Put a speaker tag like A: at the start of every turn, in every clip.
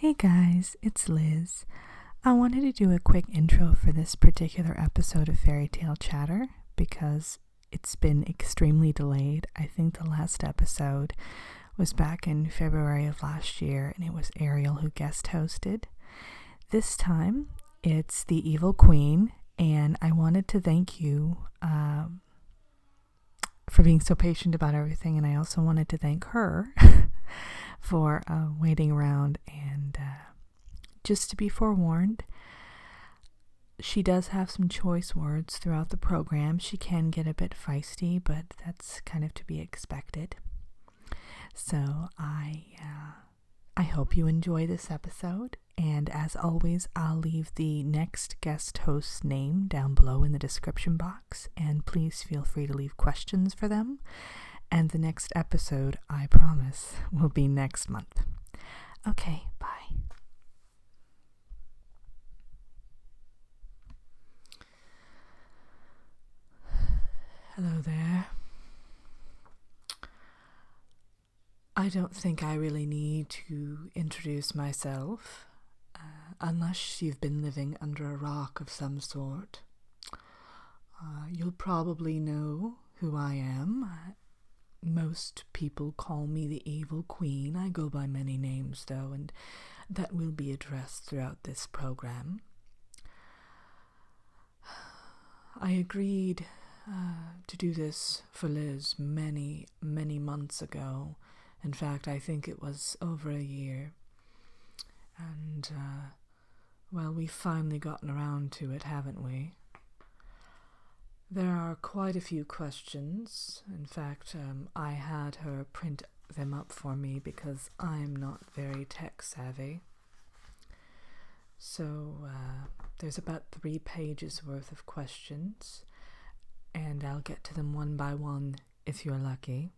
A: Hey guys, it's Liz. I wanted to do a quick intro for this particular episode of Fairy Tale Chatter because it's been extremely delayed. I think the last episode was back in February of last year and it was Ariel who guest hosted. This time it's the Evil Queen, and I wanted to thank you for being so patient about everything, and I also wanted to thank her for waiting around. And just to be forewarned, she does have some choice words throughout the program. She can get a bit feisty, but that's kind of to be expected. So I hope you enjoy this episode, and as always, I'll leave the next guest host's name down below in the description box, and please feel free to leave questions for them. And the next episode, I promise, will be next month. Okay, bye. Hello there. I don't think I really need to introduce myself, unless you've been living under a rock of some sort. You'll probably know who I am. Most people call me the Evil Queen. I go by many names, though, and that will be addressed throughout this program. I agreed to do this for Liz many, many months ago. In fact, I think it was over a year. And, well, we've finally gotten around to it, haven't we? There are quite a few questions. In fact, I had her print them up for me because I'm not very tech savvy. So there's about 3 pages worth of questions, and I'll get to them one by one if you're lucky.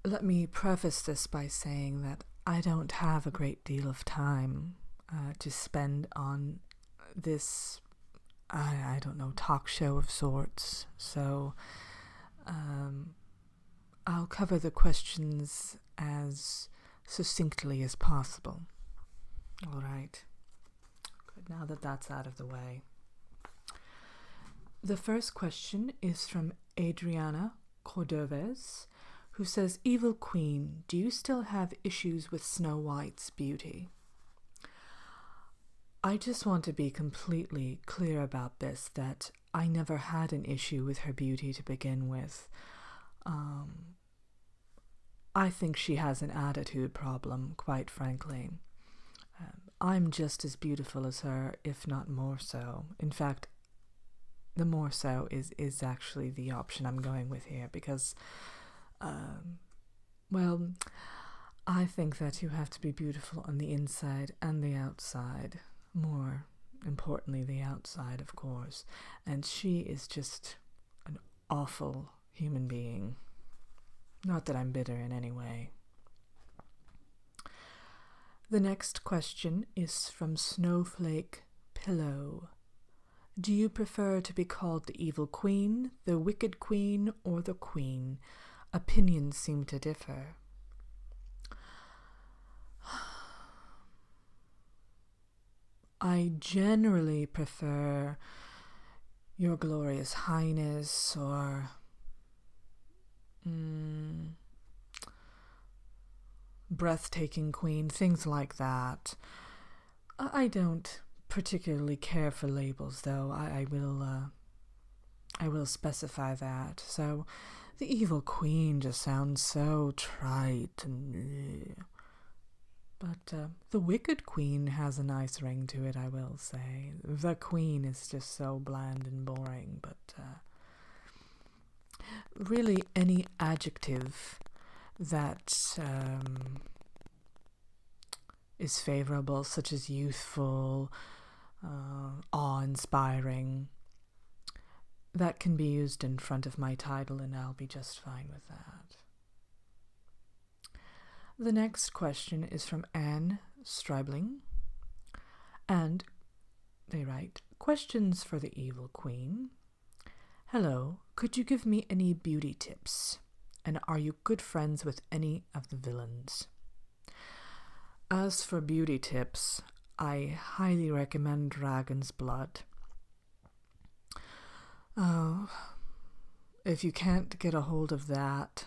A: Let me preface this by saying that I don't have a great deal of time to spend on this I don't know, talk show of sorts. So I'll cover the questions as succinctly as possible. All right. Good. Now that that's out of the way. The first question is from Adriana Cordoves, who says, Evil Queen, do you still have issues with Snow White's beauty? I just want to be completely clear about this, that I never had an issue with her beauty to begin with. I think she has an attitude problem, quite frankly. I'm just as beautiful as her, if not more so. In fact, the more so is actually the option I'm going with here, because, well, I think that you have to be beautiful on the inside and the outside. More importantly, the outside, of course. And she is just an awful human being. Not that I'm bitter in any way. The next question is from Snowflake Pillow. Do you prefer to be called the Evil Queen, the Wicked Queen, or the Queen? Opinions seem to differ. I generally prefer Your Glorious Highness or Breathtaking Queen, things like that. I don't particularly care for labels, though. I will specify that. So the Evil Queen just sounds so trite and but the Wicked Queen has a nice ring to it, I will say. The Queen is just so bland and boring, but really any adjective that is favorable, such as youthful, awe-inspiring, that can be used in front of my title, and I'll be just fine with that. The next question is from Anne Stribling, and they write, questions for the Evil Queen. Hello, could you give me any beauty tips? And are you good friends with any of the villains? As for beauty tips, I highly recommend dragon's blood. Oh, if you can't get a hold of that,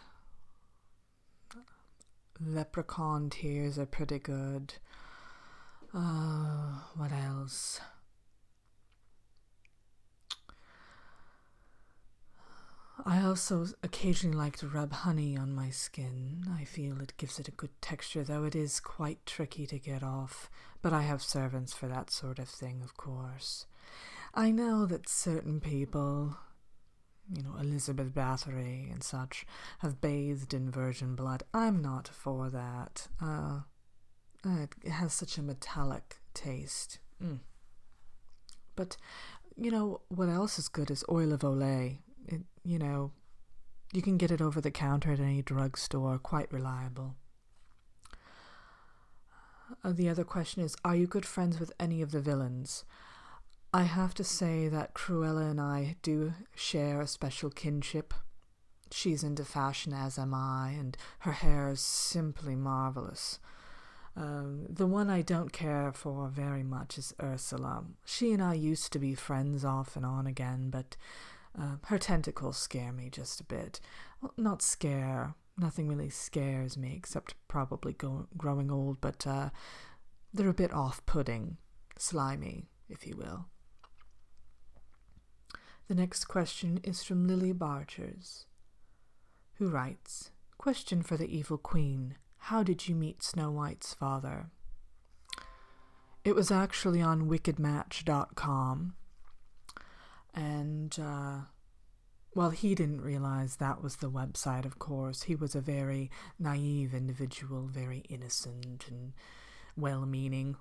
A: leprechaun tears are pretty good. What else? I also occasionally like to rub honey on my skin. I feel it gives it a good texture, though it is quite tricky to get off. But I have servants for that sort of thing, of course. I know that certain people, Elizabeth Bathory and such, have bathed in virgin blood. I'm not for that. It has such a metallic taste. But, what else is good is oil of Olay. You can get it over the counter at any drugstore, quite reliable. The other question is, are you good friends with any of the villains? I have to say that Cruella and I do share a special kinship. She's into fashion, as am I, and her hair is simply marvelous. The one I don't care for very much is Ursula. She and I used to be friends off and on again, but her tentacles scare me just a bit. Well, not scare. Nothing really scares me except probably growing old, but they're a bit off-putting, slimy, if you will. The next question is from Lily Barchers, who writes, question for the evil queen. How did you meet Snow White's father? It was actually on wickedmatch.com. And, he didn't realize that was the website, of course. He was a very naive individual, very innocent and well-meaning.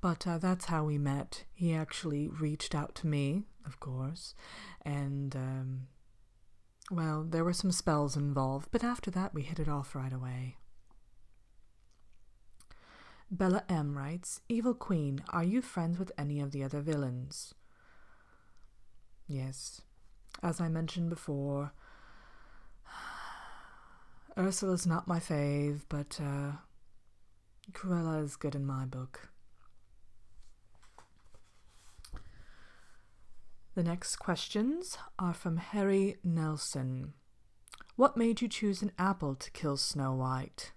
A: But that's how we met. He actually reached out to me, of course, and, there were some spells involved, but after that we hit it off right away. Bella M. writes, Evil Queen, are you friends with any of the other villains? Yes. As I mentioned before, Ursula's not my fave, but Cruella is good in my book. The next questions are from Harry Nelson. What made you choose an apple to kill Snow White?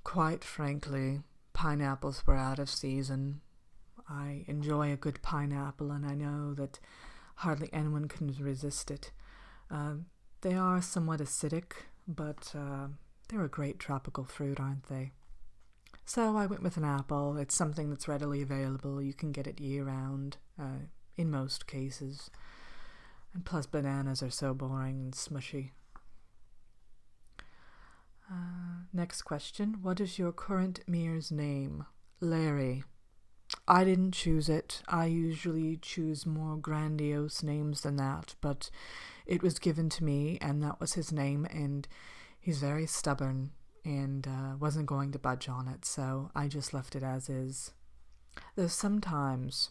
A: Quite frankly, pineapples were out of season. I enjoy a good pineapple, and I know that hardly anyone can resist it. They are somewhat acidic, but they're a great tropical fruit, aren't they? So I went with an apple. It's something that's readily available. You can get it year-round, in most cases. And plus bananas are so boring and smushy. Next question. What is your current mirror's name? Larry. I didn't choose it. I usually choose more grandiose names than that, but it was given to me, and that was his name, and he's very stubborn and wasn't going to budge on it, so I just left it as is. There's sometimes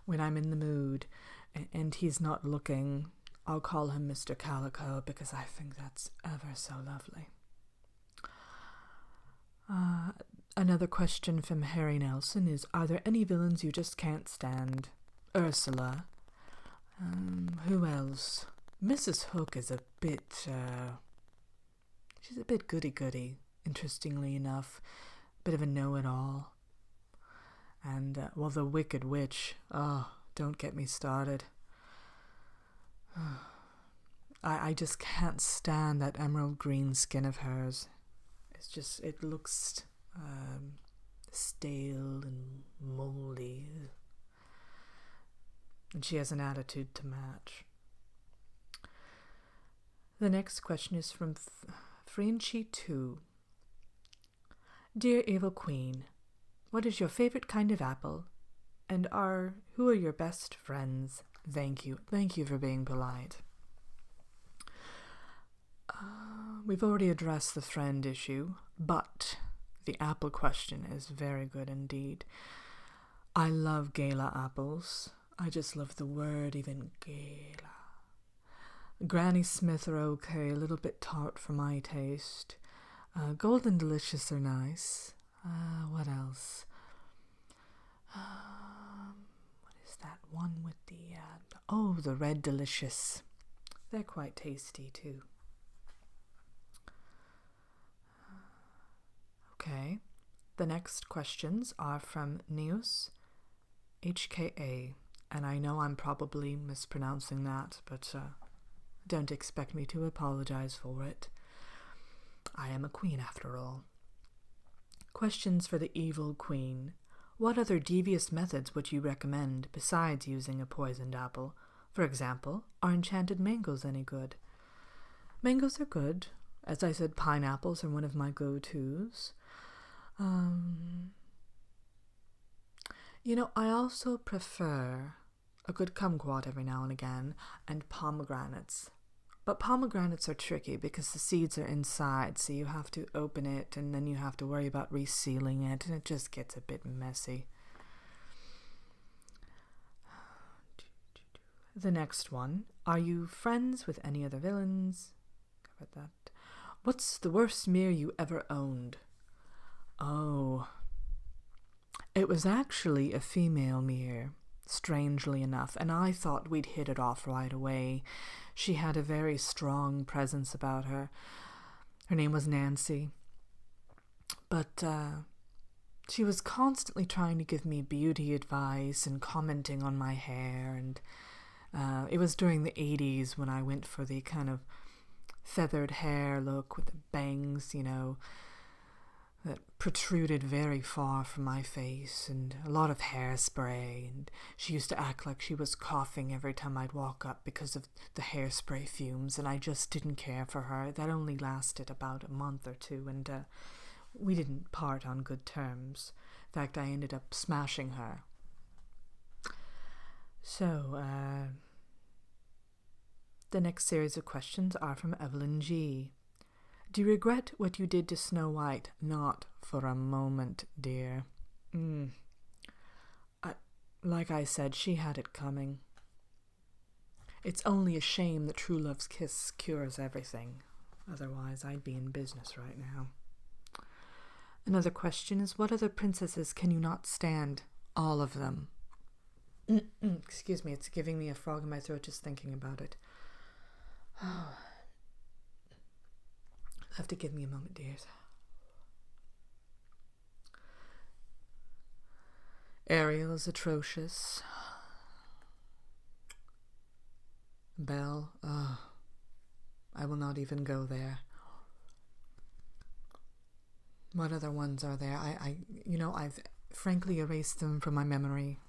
A: when I'm in the mood and he's not looking, I'll call him Mr. Calico because I think that's ever so lovely. Another question from Harry Nelson is, are there any villains you just can't stand? Ursula. Who else? Mrs. Hook is a bit, she's a bit goody-goody, interestingly enough. Bit of a know-it-all. And, the Wicked Witch. Oh, don't get me started. I just can't stand that emerald green skin of hers. It's just, it looks stale and moldy. And she has an attitude to match. The next question is from Frinchi2. Dear Evil Queen, what is your favorite kind of apple? And who are your best friends? Thank you. Thank you for being polite. We've already addressed the friend issue, but the apple question is very good indeed. I love gala apples. I just love the word, even gala. Granny Smith are okay, a little bit tart for my taste. Golden Delicious are nice. What else? What is that one with the Red Delicious. They're quite tasty too. Okay. The next questions are from Neos HKA, and I know I'm probably mispronouncing that, but don't expect me to apologize for it. I am a queen after all. Questions for the evil queen. What other devious methods would you recommend besides using a poisoned apple? For example, are enchanted mangoes any good? Mangoes are good. As I said, pineapples are one of my go-tos. I also prefer a good kumquat every now and again, and pomegranates. But pomegranates are tricky because the seeds are inside, so you have to open it and then you have to worry about resealing it, and it just gets a bit messy. The next one. Are you friends with any other villains? Covered that. What's the worst mirror you ever owned? Oh. It was actually a female mirror, strangely enough, and I thought we'd hit it off right away. She had a very strong presence about her. Her name was Nancy. But she was constantly trying to give me beauty advice and commenting on my hair, and it was during the 80s when I went for the kind of feathered hair look with the bangs, that protruded very far from my face, and a lot of hairspray, and she used to act like she was coughing every time I'd walk up because of the hairspray fumes, and I just didn't care for her. That only lasted about a month or two, and we didn't part on good terms. In fact, I ended up smashing her. So, the next series of questions are from Evelyn G. Do you regret what you did to Snow White? Not for a moment, dear. Like I said, she had it coming. It's only a shame that true love's kiss cures everything. Otherwise, I'd be in business right now. Another question is, what other princesses can you not stand? All of them. Excuse me, it's giving me a frog in my throat just thinking about it. Oh. Have to give me a moment, dears. Ariel is atrocious. Belle, I will not even go there. What other ones are there? I've frankly erased them from my memory.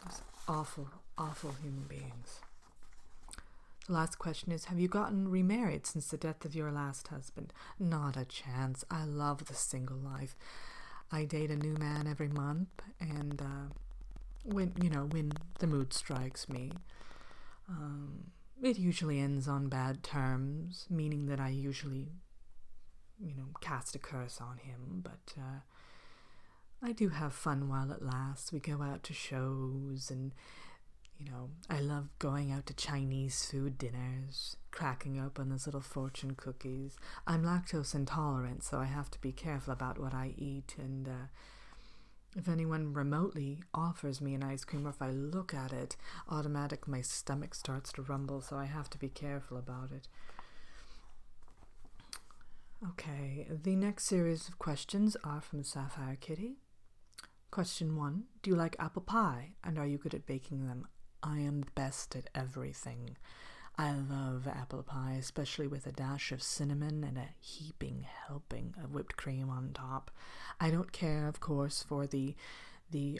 A: Those awful, awful human beings. The last question is, have you gotten remarried since the death of your last husband? Not a chance. I love the single life. I date a new man every month, and when the mood strikes me, it usually ends on bad terms, meaning that I usually, cast a curse on him, but I do have fun while it lasts. We go out to shows, and I love going out to Chinese food dinners, cracking up on those little fortune cookies. I'm lactose intolerant, so I have to be careful about what I eat, and if anyone remotely offers me an ice cream, or if I look at it, automatically my stomach starts to rumble, so I have to be careful about it. Okay, the next series of questions are from Sapphire Kitty. Question 1. Do you like apple pie, and are you good at baking them? I am the best at everything. I love apple pie, especially with a dash of cinnamon and a heaping helping of whipped cream on top. I don't care, of course, for the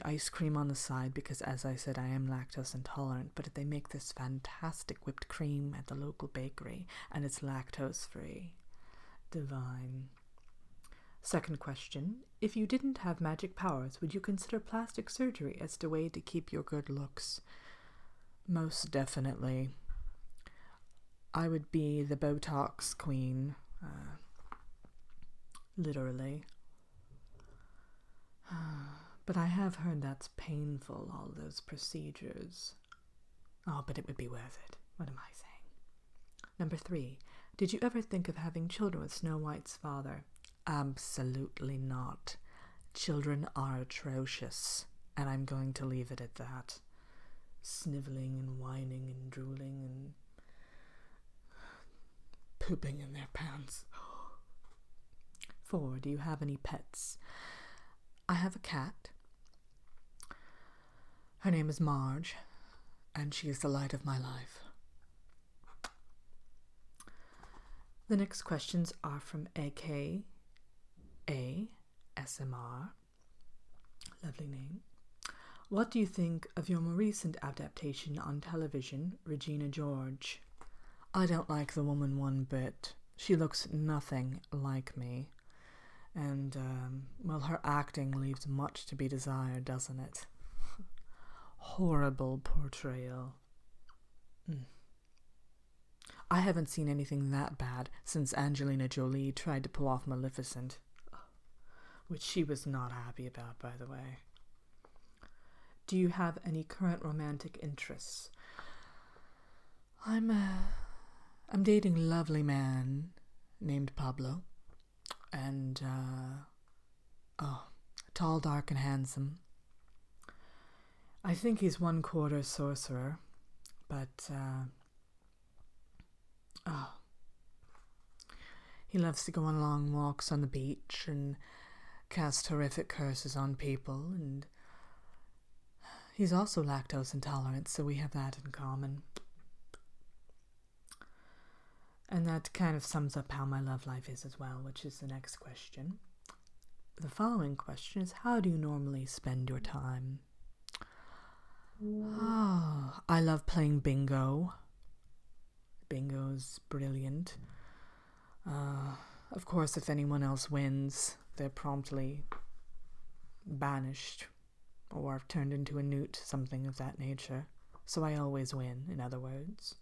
A: ice cream on the side because, as I said, I am lactose intolerant, but they make this fantastic whipped cream at the local bakery, and it's lactose-free. Divine. Second question. If you didn't have magic powers, would you consider plastic surgery as the way to keep your good looks? Most definitely. I would be the Botox queen. Literally. But I have heard that's painful, all those procedures. Oh, but it would be worth it. What am I saying? Number 3. Did you ever think of having children with Snow White's father? Absolutely not. Children are atrocious, and I'm going to leave it at that. Sniveling and whining and drooling and pooping in their pants. 4. Do you have any pets? I have a cat. Her name is Marge, and she is the light of my life. The next questions are from AKA SMR. Lovely name. What do you think of your more recent adaptation on television, Regina George? I don't like the woman one bit. She looks nothing like me. And, well, her acting leaves much to be desired, doesn't it? Horrible portrayal. I haven't seen anything that bad since Angelina Jolie tried to pull off Maleficent, which she was not happy about, by the way. Do you have any current romantic interests? I'm dating a lovely man named Pablo, and tall, dark, and handsome. I think he's 1/4 sorcerer, but he loves to go on long walks on the beach and cast horrific curses on people, and he's also lactose intolerant, so we have that in common. And that kind of sums up how my love life is as well, which is the next question. The following question is, how do you normally spend your time? I love playing bingo. Bingo's brilliant. Of course, if anyone else wins, they're promptly banished or turned into a newt, something of that nature. So I always win, in other words.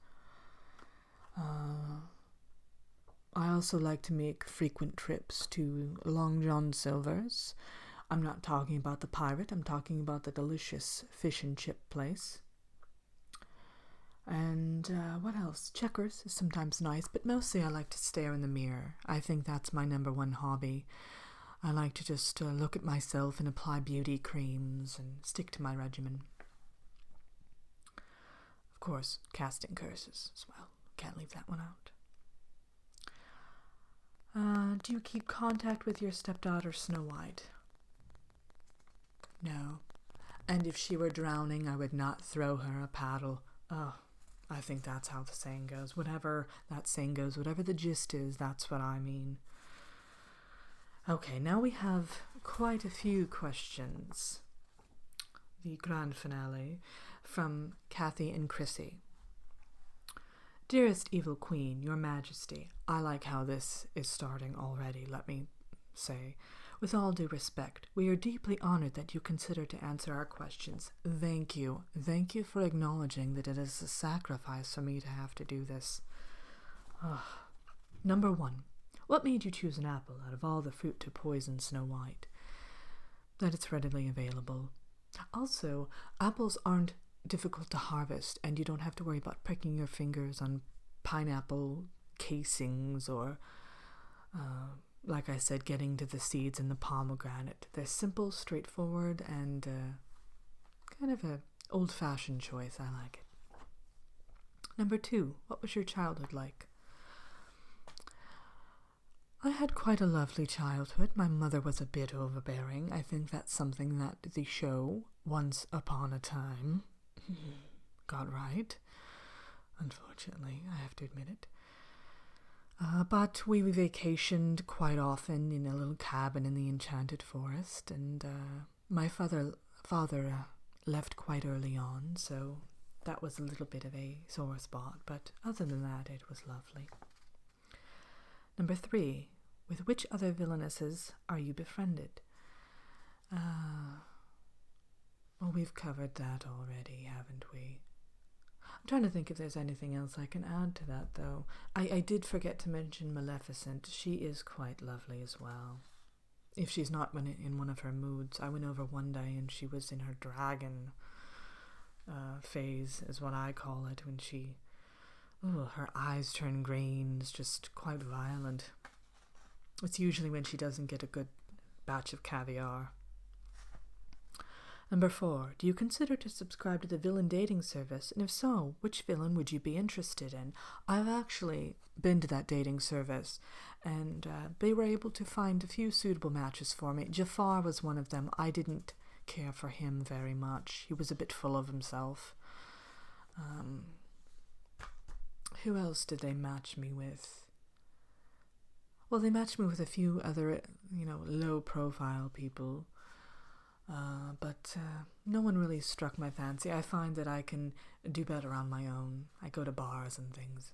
A: I also like to make frequent trips to Long John Silver's. I'm not talking about the pirate, I'm talking about the delicious fish and chip place. And what else? Checkers is sometimes nice, but mostly I like to stare in the mirror. I think that's my number one hobby. I like to just look at myself and apply beauty creams and stick to my regimen. Of course, casting curses as well. Can't leave that one out. Do you keep contact with your stepdaughter Snow White? No. And if she were drowning, I would not throw her a paddle. Oh, I think that's how the saying goes. Whatever that saying goes, whatever the gist is, that's what I mean. Okay, now we have quite a few questions. The grand finale from Kathy and Chrissy. Dearest Evil Queen, Your Majesty, I like how this is starting already, let me say. With all due respect, we are deeply honored that you consider to answer our questions. Thank you. Thank you for acknowledging that it is a sacrifice for me to have to do this. Number 1. What made you choose an apple out of all the fruit to poison Snow White? That it's readily available. Also, apples aren't difficult to harvest, and you don't have to worry about pricking your fingers on pineapple casings or, like I said, getting to the seeds in the pomegranate. They're simple, straightforward, and kind of a old-fashioned choice. I like it. Number 2, what was your childhood like? I had quite a lovely childhood. My mother was a bit overbearing. I think that's something that the show, Once Upon a Time, got right. Unfortunately, I have to admit it. But we vacationed quite often in a little cabin in the Enchanted Forest, and my father left quite early on, so that was a little bit of a sore spot, but other than that, it was lovely. Number 3, with which other villainesses are you befriended? Well, we've covered that already, haven't we? I'm trying to think if there's anything else I can add to that, though. I did forget to mention Maleficent. She is quite lovely as well. If she's not in one of her moods. I went over one day and she was in her dragon phase, is what I call it, when she Oh, her eyes turn green. It's just quite violent. It's usually when she doesn't get a good batch of caviar. Number 4. Do you consider to subscribe to the villain dating service? And if so, which villain would you be interested in? I've actually been to that dating service, and they were able to find a few suitable matches for me. Jafar was one of them. I didn't care for him very much. He was a bit full of himself. Who else did they match me with? Well, they matched me with a few other, low-profile people. But no one really struck my fancy. I find that I can do better on my own. I go to bars and things.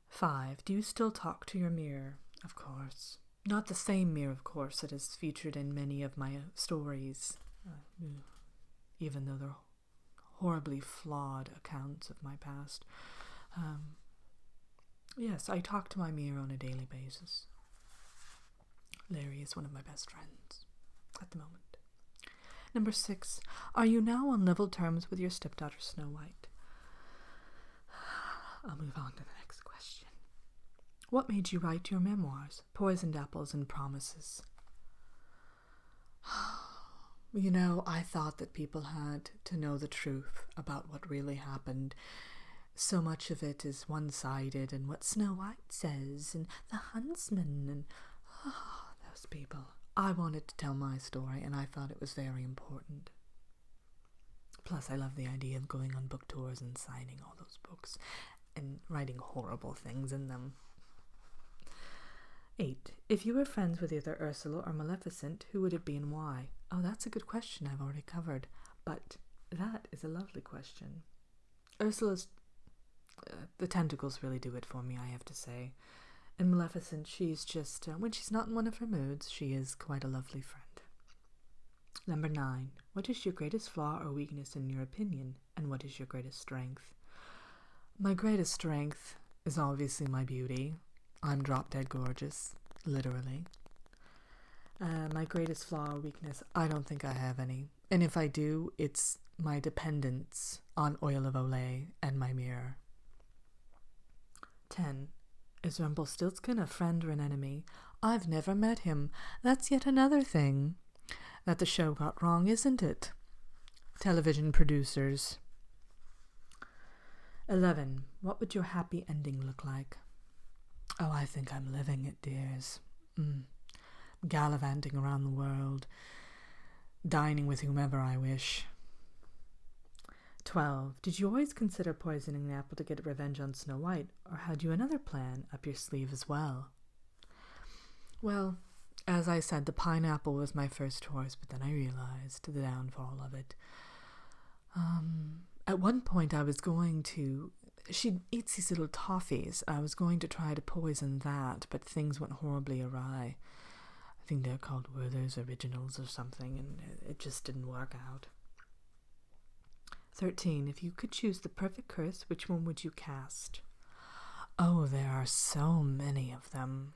A: 5. Do you still talk to your mirror? Of course. Not the same mirror, of course, that is featured in many of my stories, even though they're horribly flawed accounts of my past. Yes, I talk to my mirror on a daily basis. Larry is one of my best friends at the moment. Number 6. Are you now on level terms with your stepdaughter Snow White? I'll move on to the next question. What made you write your memoirs, Poisoned Apples and Promises? I thought that people had to know the truth about what really happened. So much of it is one-sided, and what Snow White says, and the huntsman, and those people. I wanted to tell my story, and I thought it was very important. Plus, I love the idea of going on book tours and signing all those books and writing horrible things in them. 8. If you were friends with either Ursula or Maleficent, who would it be and why? Oh, that's a good question I've already covered, but that is a lovely question. Ursula's... the tentacles really do it for me, I have to say. And Maleficent, she's just, when she's not in one of her moods, she is quite a lovely friend. Number 9. What is your greatest flaw or weakness in your opinion, and what is your greatest strength? My greatest strength is obviously my beauty. I'm drop-dead gorgeous, literally. My greatest flaw or weakness, I don't think I have any. And if I do, it's my dependence on oil of Olay and my mirror. 10. Is Rumpelstiltskin a friend or an enemy? I've never met him. That's yet another thing that the show got wrong, isn't it? Television producers. 11. What would your happy ending look like? Oh, I think I'm living it, dears. Gallivanting around the world, dining with whomever I wish. 12. Did you always consider poisoning the apple to get revenge on Snow White, or had you another plan up your sleeve as well? Well, as I said, the pineapple was my first choice, but then I realized the downfall of it. At one point I was going to... She eats these little toffees. I was going to try to poison that, but things went horribly awry. I think they're called Werther's Originals or something, and it just didn't work out. 13. If you could choose the perfect curse, which one would you cast? Oh, there are so many of them.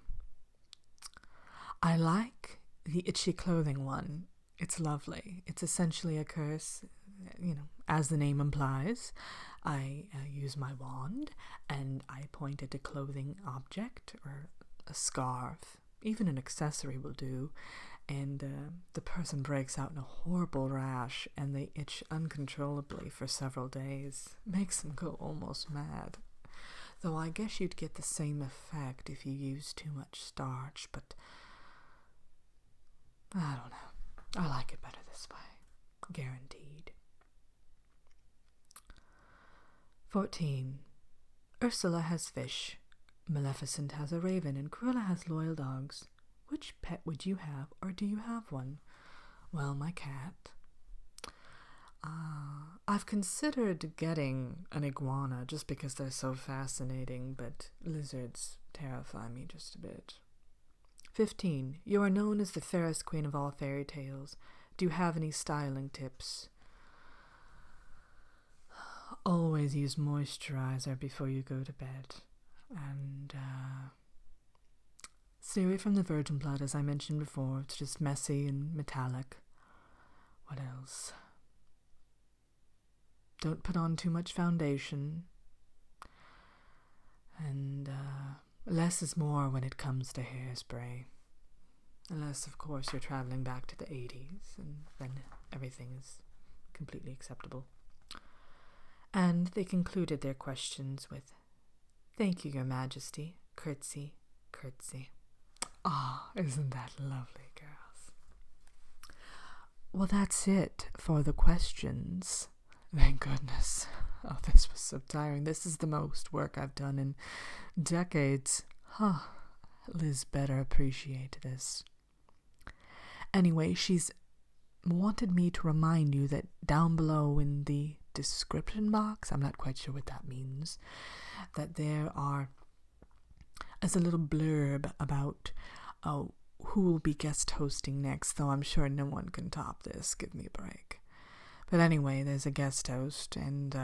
A: I like the itchy clothing one. It's lovely. It's essentially a curse, as the name implies. I use my wand and I point at a clothing object or a scarf. Even an accessory will do. And the person breaks out in a horrible rash and they itch uncontrollably for several days. Makes them go almost mad. Though I guess you'd get the same effect if you used too much starch, but I don't know. I like it better this way. Guaranteed. 14. Ursula has fish. Maleficent has a raven and Cruella has loyal dogs. Which pet would you have, or do you have one? Well, my cat. I've considered getting an iguana just because they're so fascinating, but lizards terrify me just a bit. 15. You are known as the fairest queen of all fairy tales. Do you have any styling tips? Always use moisturizer before you go to bed. And, stay away from the virgin blood, as I mentioned before. It's just messy and metallic. What else? Don't put on too much foundation. And less is more when it comes to hairspray. Unless, of course, you're traveling back to the 80s, and then everything is completely acceptable. And they concluded their questions with, "Thank you, Your Majesty. Curtsy, curtsy." Ah, isn't that lovely, girls? Well, that's it for the questions. Thank goodness. Oh, this was so tiring. This is the most work I've done in decades. Liz better appreciate this. Anyway, she's wanted me to remind you that down below in the description box, I'm not quite sure what that means, that there is a little blurb about who will be guest hosting next, though I'm sure no one can top this. Give me a break. But anyway, there's a guest host, and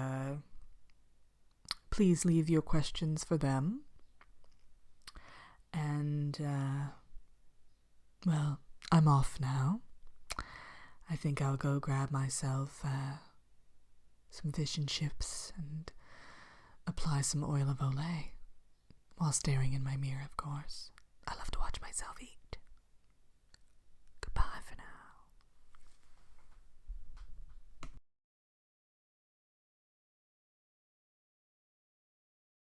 A: please leave your questions for them. And, well, I'm off now. I think I'll go grab myself some fish and chips and apply some oil of Olay while staring in my mirror, of course. I love to watch myself eat.